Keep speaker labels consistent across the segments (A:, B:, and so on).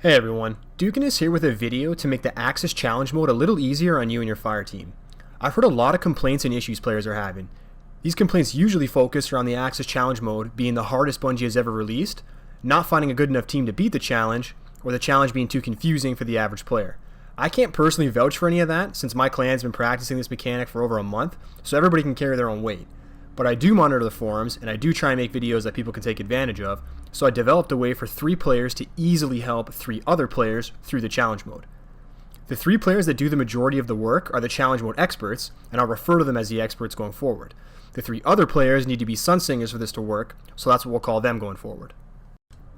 A: Hey everyone, Dukaness here with a video to make the Aksis Challenge Mode a little easier on you and your fire team. I've heard a lot of complaints and issues players are having. These complaints usually focus around the Aksis Challenge Mode being the hardest Bungie has ever released, not finding a good enough team to beat the challenge, or the challenge being too confusing for the average player. I can't personally vouch for any of that since my clan's been practicing this mechanic for over a month, so everybody can carry their own weight. But I do monitor the forums, and I do try and make videos that people can take advantage of, so I developed a way for 3 players to easily help 3 other players through the challenge mode. The 3 players that do the majority of the work are the challenge mode experts, and I'll refer to them as the experts going forward. The 3 other players need to be Sunsingers for this to work, so that's what we'll call them going forward.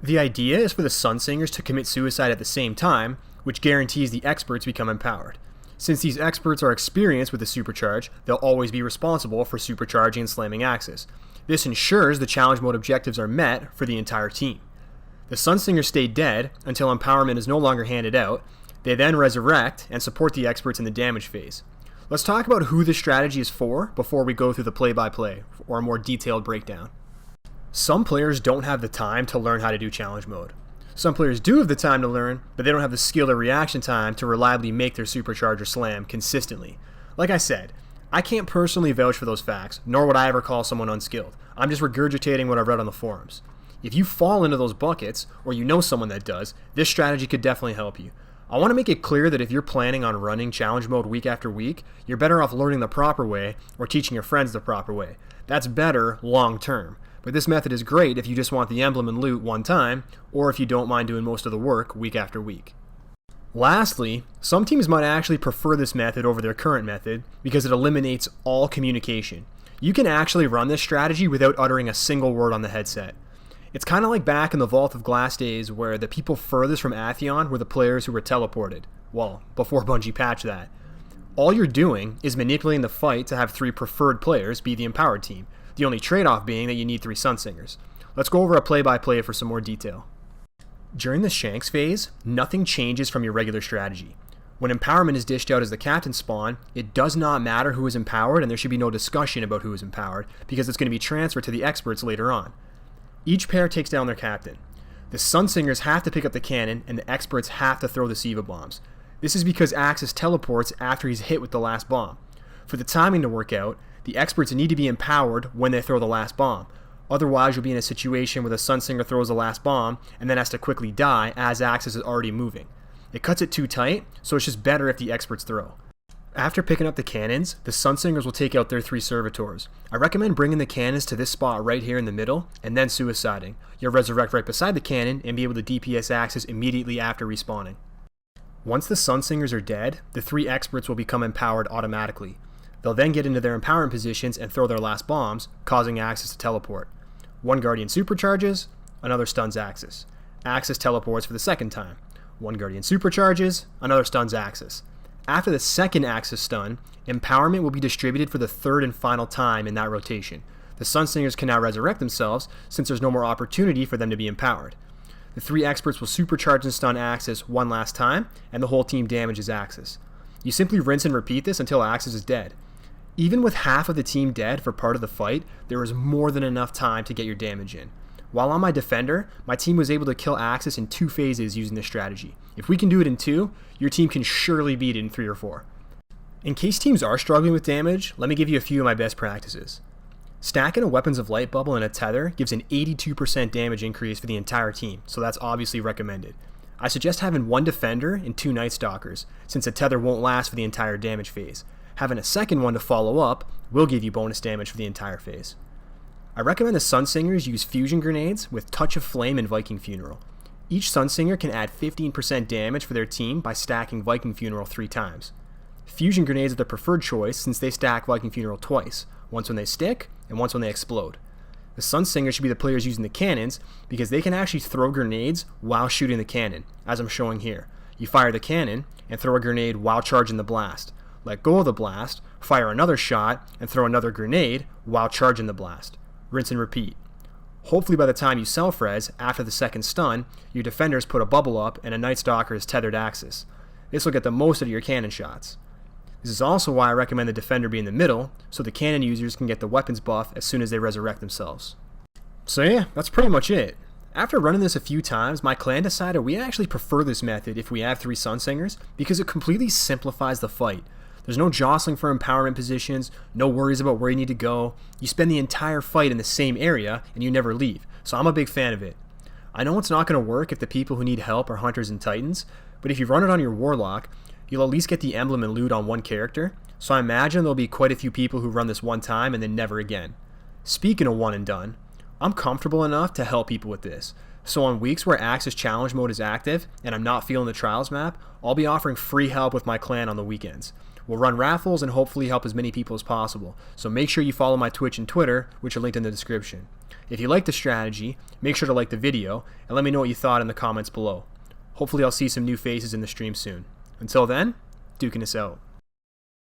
A: The idea is for the Sunsingers to commit suicide at the same time, which guarantees the experts become empowered. Since these experts are experienced with the supercharge, they'll always be responsible for supercharging and slamming Aksis. This ensures the challenge mode objectives are met for the entire team. The Sunsingers stay dead until empowerment is no longer handed out. They then resurrect and support the experts in the damage phase. Let's talk about who this strategy is for before we go through the play-by-play or a more detailed breakdown. Some players don't have the time to learn how to do challenge mode. Some players do have the time to learn, but they don't have the skill or reaction time to reliably make their supercharger slam consistently. Like I said, I can't personally vouch for those facts, nor would I ever call someone unskilled. I'm just regurgitating what I've read on the forums. If you fall into those buckets, or you know someone that does, this strategy could definitely help you. I want to make it clear that if you're planning on running challenge mode week after week, you're better off learning the proper way or teaching your friends the proper way. That's better long term. But this method is great if you just want the emblem and loot one time, or if you don't mind doing most of the work week after week. Lastly, some teams might actually prefer this method over their current method because it eliminates all communication. You can actually run this strategy without uttering a single word on the headset. It's kind of like back in the Vault of Glass days where the people furthest from Atheon were the players who were teleported. Well, before Bungie patched that. All you're doing is manipulating the fight to have 3 preferred players be the empowered team. The only trade-off being that you need 3 Sunsingers. Let's go over a play-by-play for some more detail. During the Shanks phase, nothing changes from your regular strategy. When empowerment is dished out as the captain spawn, it does not matter who is empowered and there should be no discussion about who is empowered because it's going to be transferred to the experts later on. Each pair takes down their captain. The Sunsingers have to pick up the cannon and the experts have to throw the Siva bombs. This is because Aksis teleports after he's hit with the last bomb. For the timing to work out, the experts need to be empowered when they throw the last bomb. Otherwise, you'll be in a situation where the Sunsinger throws the last bomb and then has to quickly die as Aksis is already moving. It cuts it too tight, so it's just better if the experts throw. After picking up the cannons, the Sunsingers will take out their 3 servitors. I recommend bringing the cannons to this spot right here in the middle and then suiciding. You'll resurrect right beside the cannon and be able to DPS Aksis immediately after respawning. Once the Sunsingers are dead, the 3 experts will become empowered automatically. They'll then get into their empowerment positions and throw their last bombs, causing Aksis to teleport. One Guardian supercharges, another stuns Aksis. Aksis teleports for the second time. One Guardian supercharges, another stuns Aksis. After the second Aksis stun, empowerment will be distributed for the 3rd and final time in that rotation. The Sunsingers can now resurrect themselves since there's no more opportunity for them to be empowered. The 3 experts will supercharge and stun Aksis one last time, and the whole team damages Aksis. You simply rinse and repeat this until Aksis is dead. Even with half of the team dead for part of the fight, there is more than enough time to get your damage in. While on my defender, my team was able to kill Aksis in 2 phases using this strategy. If we can do it in 2, your team can surely beat it in 3 or 4. In case teams are struggling with damage, let me give you a few of my best practices. Stacking a Weapons of Light bubble and a tether gives an 82% damage increase for the entire team, so that's obviously recommended. I suggest having 1 defender and 2 Night Stalkers, since a tether won't last for the entire damage phase. Having a second one to follow up will give you bonus damage for the entire phase. I recommend the Sunsingers use fusion grenades with Touch of Flame and Viking Funeral. Each Sunsinger can add 15% damage for their team by stacking Viking Funeral 3 times. Fusion grenades are the preferred choice since they stack Viking Funeral twice, once when they stick and once when they explode. The Sunsingers should be the players using the cannons because they can actually throw grenades while shooting the cannon, as I'm showing here. You fire the cannon and throw a grenade while charging the blast. Let go of the blast, fire another shot, and throw another grenade while charging the blast. Rinse and repeat. Hopefully by the time you self-res, after the second stun, your defenders put a bubble up and a Night Stalker is tethered Aksis. This will get the most out of your cannon shots. This is also why I recommend the defender be in the middle, so the cannon users can get the weapons buff as soon as they resurrect themselves. So yeah, that's pretty much it. After running this a few times, my clan decided we actually prefer this method if we have 3 Sunsingers because it completely simplifies the fight. There's no jostling for empowerment positions, no worries about where you need to go. You spend the entire fight in the same area and you never leave, so I'm a big fan of it. I know it's not going to work if the people who need help are Hunters and Titans, but if you run it on your Warlock, you'll at least get the emblem and loot on one character, so I imagine there'll be quite a few people who run this one time and then never again. Speaking of one and done, I'm comfortable enough to help people with this. So on weeks where Aksis Challenge Mode is active and I'm not feeling the Trials map, I'll be offering free help with my clan on the weekends. We'll run raffles and hopefully help as many people as possible. So make sure you follow my Twitch and Twitter, which are linked in the description. If you like the strategy, make sure to like the video and let me know what you thought in the comments below. Hopefully I'll see some new faces in the stream soon. Until then, Dukaness out.